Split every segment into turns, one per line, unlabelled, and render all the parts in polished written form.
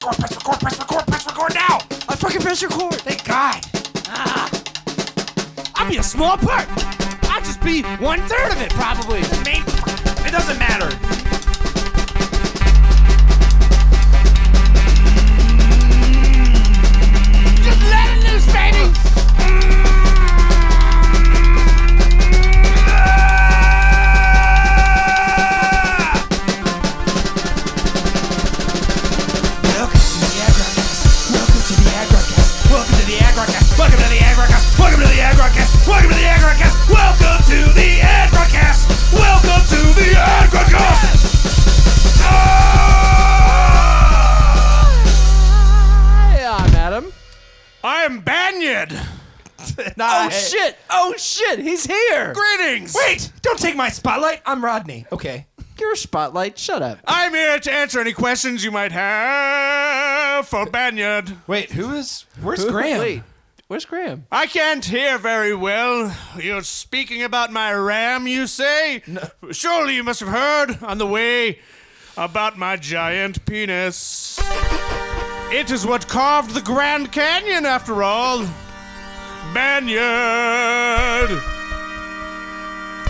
Press record now!
I fucking press record.
Thank God. I'll be a small part. I'll just be 1/3 of it, probably. Maybe. It doesn't matter. Just let it loose, baby! Welcome to the Adgrodcast. Welcome to the Adgrodcast. Welcome to the Adgrodcast. Welcome to the Adgrodcast. Welcome to the Adgrodcast. Welcome to the Adgrodcast.
Hi, I'm Adam.
I am BANYAAARD.
Oh shit, he's here.
Greetings.
Wait! Don't take my spotlight. I'm Rodney. Okay.
Your spotlight, shut up.
I'm here to answer any questions you might have for BANYAAARD.
Wait, where's Graham?
Wait, where's Graham?
I can't hear very well. You're speaking about my ram, you say? No. Surely you must have heard on the way about my giant penis. It is what carved the Grand Canyon, after all. BANYAAAARD.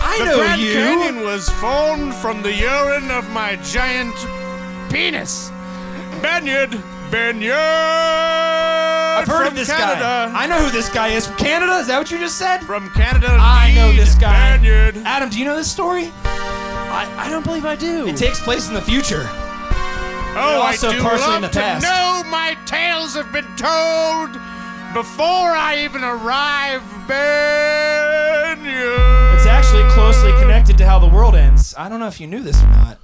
I
The
know
Grand
you.
Canyon was formed from the urine of my giant penis. BANYAAARD.
I've heard
from
of this
Canada.
guy. I know who this guy is. From Canada? Is that what you just said?
From Canada.
I know this guy.
BANYAAARD.
Adam, do you know this story?
I don't believe I do.
It takes place in the future.
Oh,
also
I do
partially
love
in the
to
past.
know my tales have been told before I even arrive, BANYAAAARD.
It's actually closely connected to how the world ends. I don't know if you knew this or not.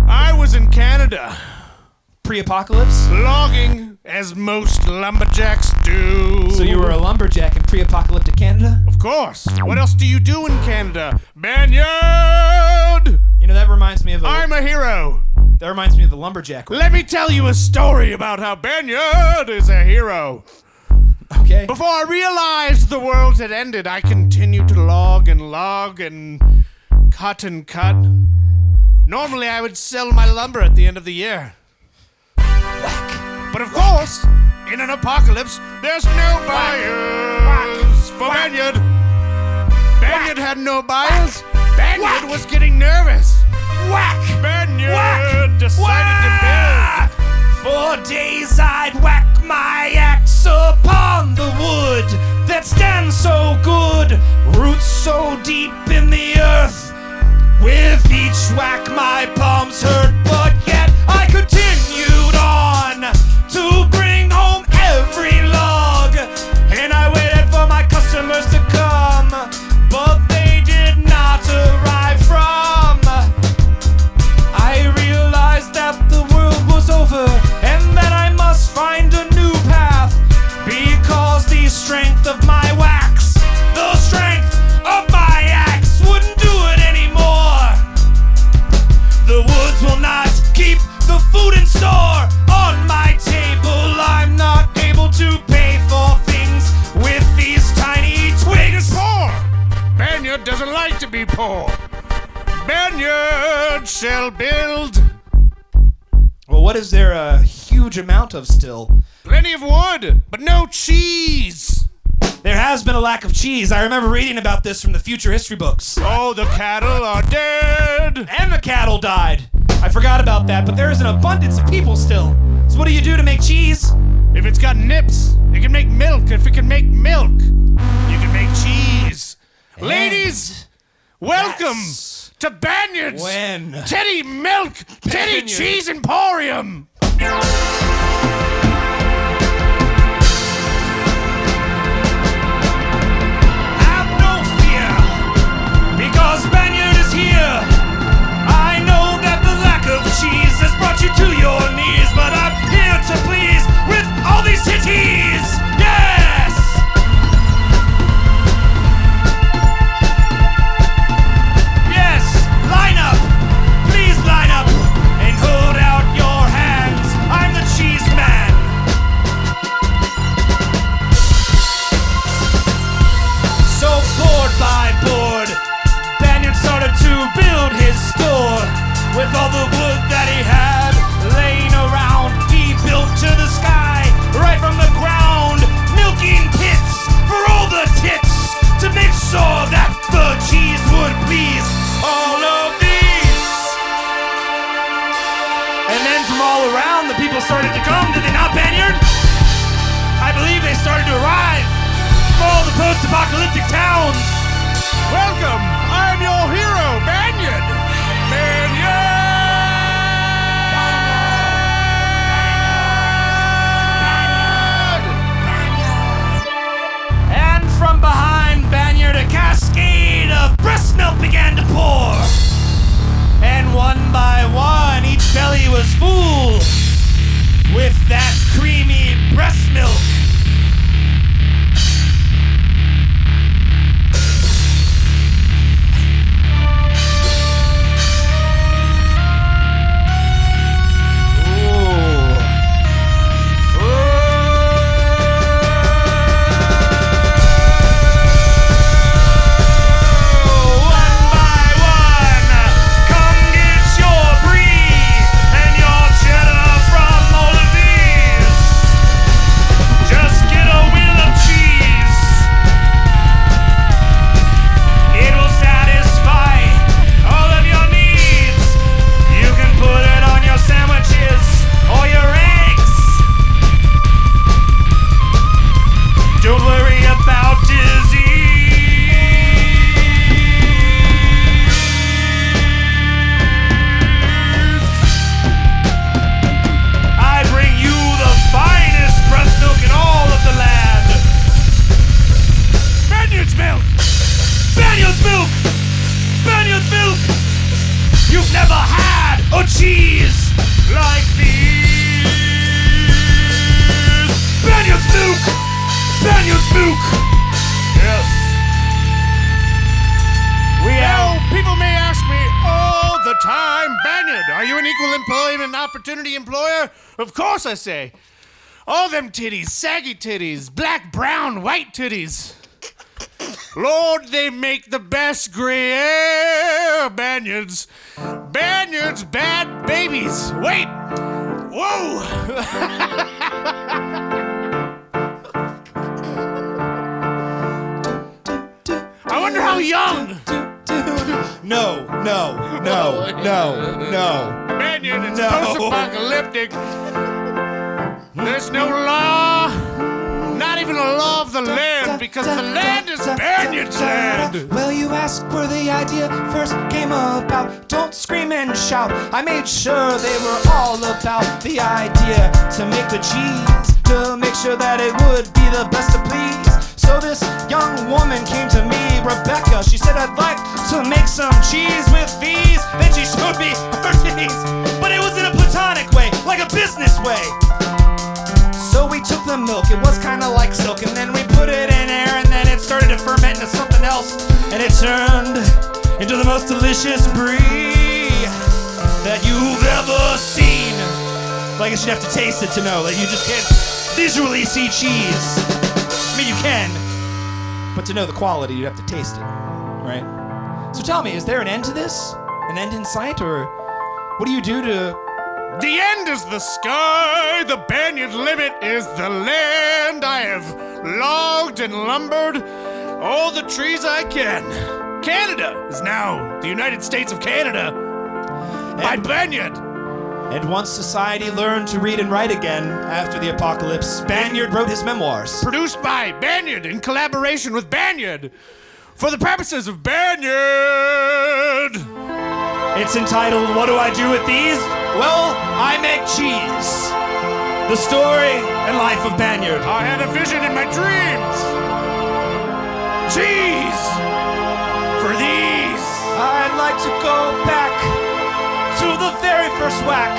I was in Canada,
Pre-apocalypse?
logging as most lumberjacks do.
So you were a lumberjack in pre-apocalyptic Canada?
Of course. What else do you do in Canada? BANYAAAARD.
You know, that reminds me of
I'm a hero.
that reminds me of the lumberjack.
Let me tell you a story about how BANYAAARD is a hero.
Okay.
Before I realized the world had ended, I continued to log and cut and cut. Normally, I would sell my lumber at the end of the year. But of course, in an apocalypse, there's no buyers for BANYAAARD. BANYAAARD had no buyers. BANYAAARD was getting nervous. BANYAAAARD decided to build.
4 days I'd whack my axe upon the wood that stands so good, roots so deep in the earth. With each whack my palms hurt, but yet I continued on to bring home every log. And I waited for my customers to come, but they did not arrive from. I realized that the world was over and that I must find a new path, because the strength of my wax, the strength of my axe wouldn't do it anymore. The woods will not keep the food in store on my table. I'm not able to pay for things with these tiny twigs.
Poor. BANYAAARD doesn't like to be poor. BANYAAARD shall build.
Well, what is there a huge amount of still?
Plenty of wood, but no cheese.
There has been a lack of cheese. I remember reading about this from the future history books.
Oh, the cattle are dead.
And the cattle died. I forgot about that, but there is an abundance of people still. So what do you do to make cheese?
If it's got nips, it can make milk. If it can make milk, you can make cheese. Ladies, welcome to BANYAAARD's
When?
Teddy Milk, Teddy
BANYAAARD.
Cheese Emporium.
Have no fear, because BANYAAARD is here. I know that the lack of cheese has brought you to your knees, but I'm here to please with all these titties. Yes! Yes, line up. Please line up and hold out your hands. I'm the cheese man. So board by board, BANYAAARD started to build his store. With all the wood that he had laying around, he built to started to come, did they not, Banyard? I believe they started to arrive from all the post-apocalyptic towns.
Welcome! I'm your hero, Banyard!
And from behind Banyard, a cascade of breast milk began to pour. And one by one, each belly was full with that creamy breast milk. You've never had a cheese like these. Banyard's milk! Banyard's milk! Yes.
People may ask me all the time, Banyard, are you an equal employment opportunity employer? Of course, I say. All them titties, saggy titties, black, brown, white titties. Lord, they make the best gray hair, Banyards. Banyards, bad babies. Wait. Whoa. I wonder how young.
No.
Banyard, it's
No.
post-apocalyptic. There's no law. Not even a law of the land, because the land is Banyard's land.
Well, you asked where the idea first came about. Don't scream and shout. I made sure they were all about the idea to make the cheese, to make sure that it would be the best to please. So this young woman came to me, Rebecca. She said, I'd like to make some cheese with these. Then she showed me her titties, but it was in a platonic way, like a business way. So we took the milk, it was kinda like silk, and then we put it in air, and then it started to ferment into something else, and it turned into the most delicious brie that you've ever seen. Well, I guess you'd have to taste it to know that you just can't visually see cheese. I mean, you can, but to know the quality, you'd have to taste it, right? So tell me, is there an end to this? An end in sight, or what do you do to...
The end is the sky, the Banyard limit is the land. I have logged and lumbered all the trees I can. Canada is now the United States of Canada by Banyard.
And once society learned to read and write again after the apocalypse, Banyard wrote his memoirs.
Produced by Banyard in collaboration with Banyard for the purposes of Banyard.
It's entitled, What Do I Do With These? Well, I make cheese. The story and life of Banyard.
I had a vision in my dreams. Cheese for these.
I'd like to go back to the very first whack.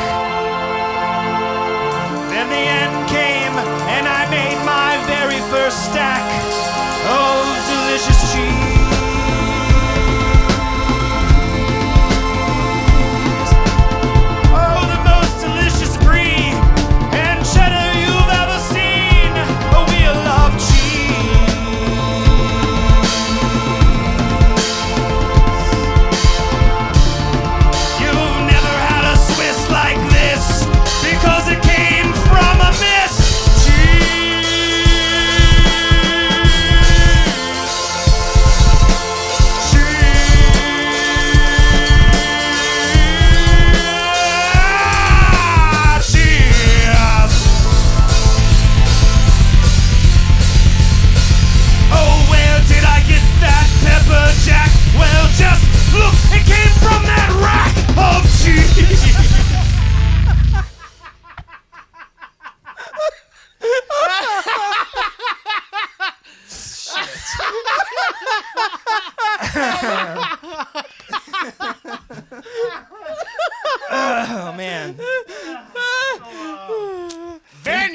Then the end came, and I made my very first stack of delicious cheese. Oh, the most delicious brie and cheddar you've ever seen. Oh, we love cheese. You've never had a Swiss like this, because it came from a miss. Cheese.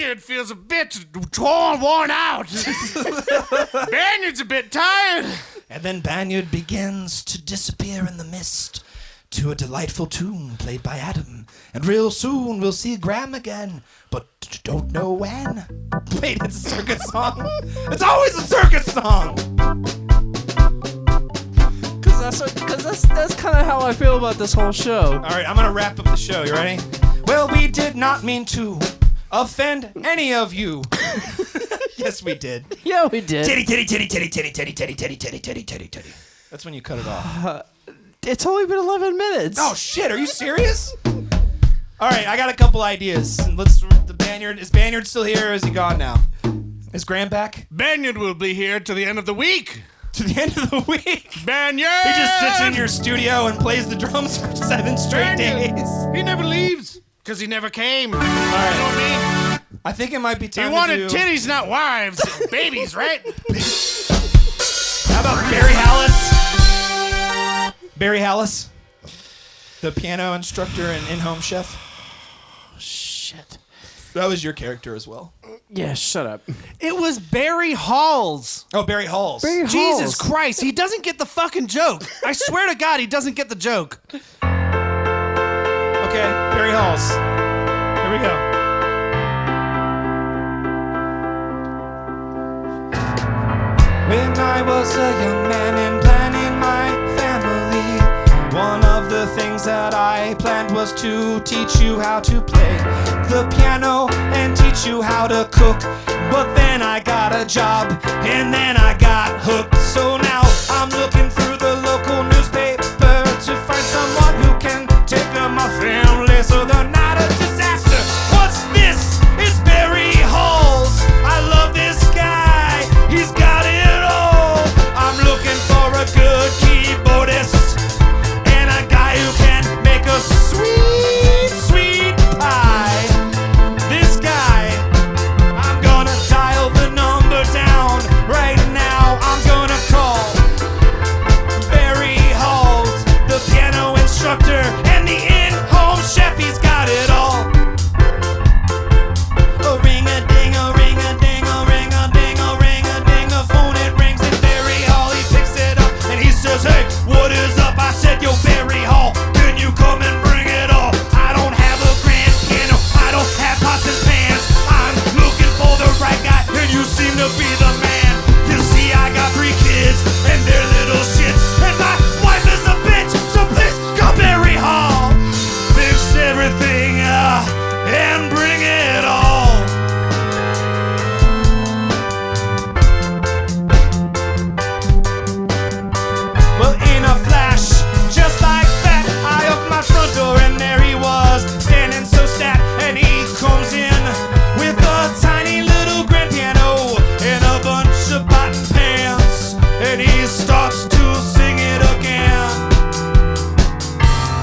Banyan feels a bit worn out. Banyan's a bit tired.
And then Banyard begins to disappear in the mist to a delightful tune played by Adam. And real soon we'll see Graham again, but don't know when. Wait, it's a circus song? It's always a circus song!
Because that's kind of how I feel about this whole show.
All right, I'm going to wrap up the show. You ready? Well, we did not mean to offend any of you. Yes, we did.
Yeah, we did.
Titty, titty, titty, titty, titty, titty, titty, titty, titty, titty, titty, titty. That's when you cut it off.
It's only been 11 minutes.
Oh, shit. Are you serious? All right, I got a couple ideas. Is Banyard still here or is he gone now? Is Graham back?
Banyan will be here to the end of the week.
To the end of the week?
Banyan!
He just sits in your studio and plays the drums for 7 straight days.
He never leaves, because he never came.
All right.
You know what I mean?
I think it might be time
He
to
wanted
do...
titties, not wives. Babies, right?
How about Barry Hallis? Barry Hallis, the piano instructor and in-home chef.
Shit.
That was your character as well.
Yeah, shut up.
It was Barry Halls.
Oh, Barry Halls.
Barry
Jesus
Halls.
Christ, he doesn't get the fucking joke. I swear to God, he doesn't get the joke.
Okay, Barry Halls. Here we go. When I was a young man and planning my family, one of the things that I planned was to teach you how to play the piano and teach you how to cook. But then I got a job and then I got hooked. So now I'm looking through the local newspaper to find someone who can take care of my family so they're not a disaster. What's this? It's Barry Halls. I love this guy. He's got it all. I'm looking for a good keyboardist and a guy who can make a sweet, sweet pie. This guy, I'm gonna dial the number down right now. I'm gonna call Barry Halls, the piano instructor and the in-home chef. He's got it all. A ring-a-ding, a ring-a-ding, a ring-a-ding, a ring-a-ding. The phone it rings and Barry Hall, he picks it up and he says, "Hey, what is up?" I said, "Yo, Barry Hall, can you come and bring it all? I don't have a grand piano, I don't have pots and pans. I'm looking for the right guy and you seem to be the man. You see, I got 3 kids and they're little shits and my wife is a bitch, so please come Barry Hall. Fix everything and bring it all." Well, in a flash, just like that, I opened my front door and there he was, standing so stat, and he comes in with a tiny little grand piano and a bunch of pot and pans, and he starts to sing it again.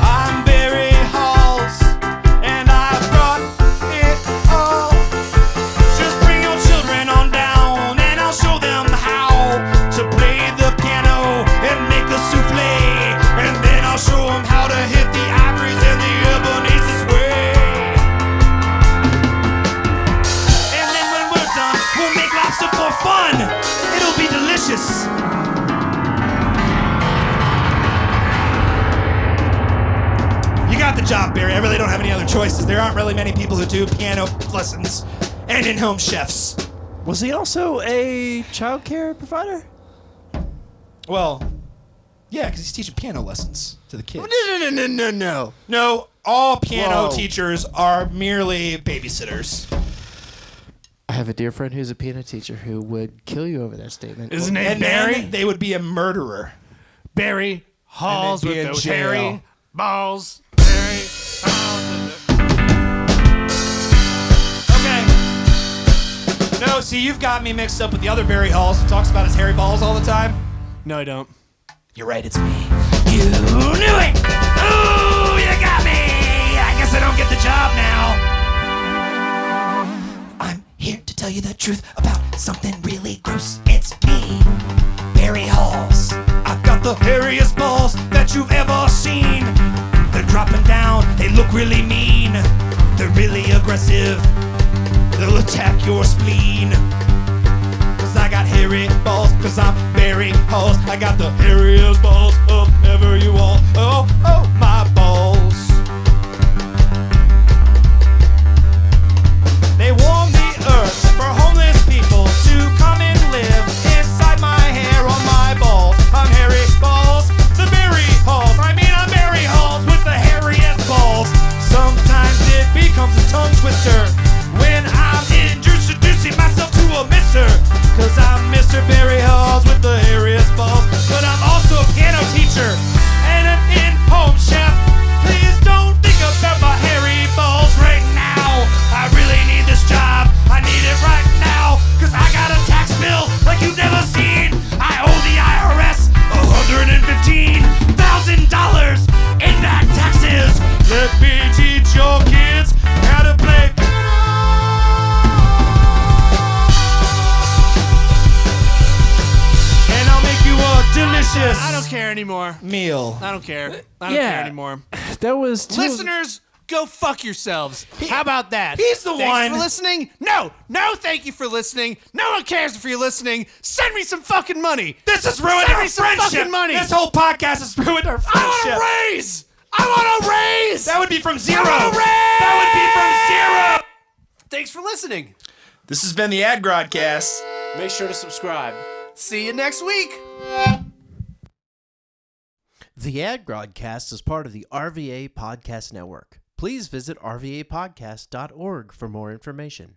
I'm Barry Halls, and I brought it all. Just bring your children on down, and I'll show them how to play the piano and make a souffle, and then I'll show them how to hit the ivories and the Ebenezer's way. And then when we're done, we'll make lobster for fun. It'll be delicious. You got the job, Barry. I really don't have any other choices. There aren't really many people who do piano lessons and in-home chefs.
Was he also a child care provider?
Well, yeah, because he's teaching piano lessons to the kids.
No.
No, all piano
Whoa.
teachers are merely babysitters.
I have a dear friend who's a piano teacher who would kill you over that statement.
His name
And
Barry?
then they would be a murderer.
Barry Halls
And then be
with
in
those
jail.
hairy balls. Barry Halls.
Okay. No, see, you've got me mixed up with the other Barry Halls who talks about his hairy balls all the time.
No, I don't.
You're right, it's me. You knew it! Ooh, you got me! I guess I don't get the job now. I'm here to tell you the truth about something really gross. It's me, Barry Halls. I've got the hairiest balls that you've ever seen. They're dropping down, they look really mean. They're really aggressive. they'll attack your spleen. Cause I got hairy balls, cause I'm bearing halls. I got the hairiest balls of ever you all. Oh, oh, my balls. They warm the earth for homeless people to come and live inside my hair on my balls. I'm hairy balls, the berry halls. I mean, I'm berry halls with the hairiest balls. Sometimes it becomes a tongue twister when I'm introducing myself to a mister. Cause I'm Mr. Berry Halls with the hairiest balls. But I'm also a piano teacher and an in-home chef. Please don't think about my hairy balls right now. I really need this job. I need it right now. Cause I got a tax bill like you've never seen. I owe the IRS $115,000 in back taxes. Let me teach your kids how to play. And I'll make you a delicious
I don't care anymore.
meal.
I don't care. I don't care anymore.
That was two.
Listeners, go fuck yourselves. How about that?
He's the
Thanks
one.
for listening. No, thank you for listening. No one cares if you're listening. Send me some fucking money.
This has ruined
Send
our
me some
friendship.
fucking money.
This whole podcast has ruined our friendship.
I want a raise. I want a raise.
That would be from zero.
I want a raise.
That would be from zero.
Thanks for listening.
This has been the Adgrodcast.
Make sure to subscribe.
See you next week.
The Adgrodcast is part of the RVA Podcast Network. Please visit rvapodcast.org for more information.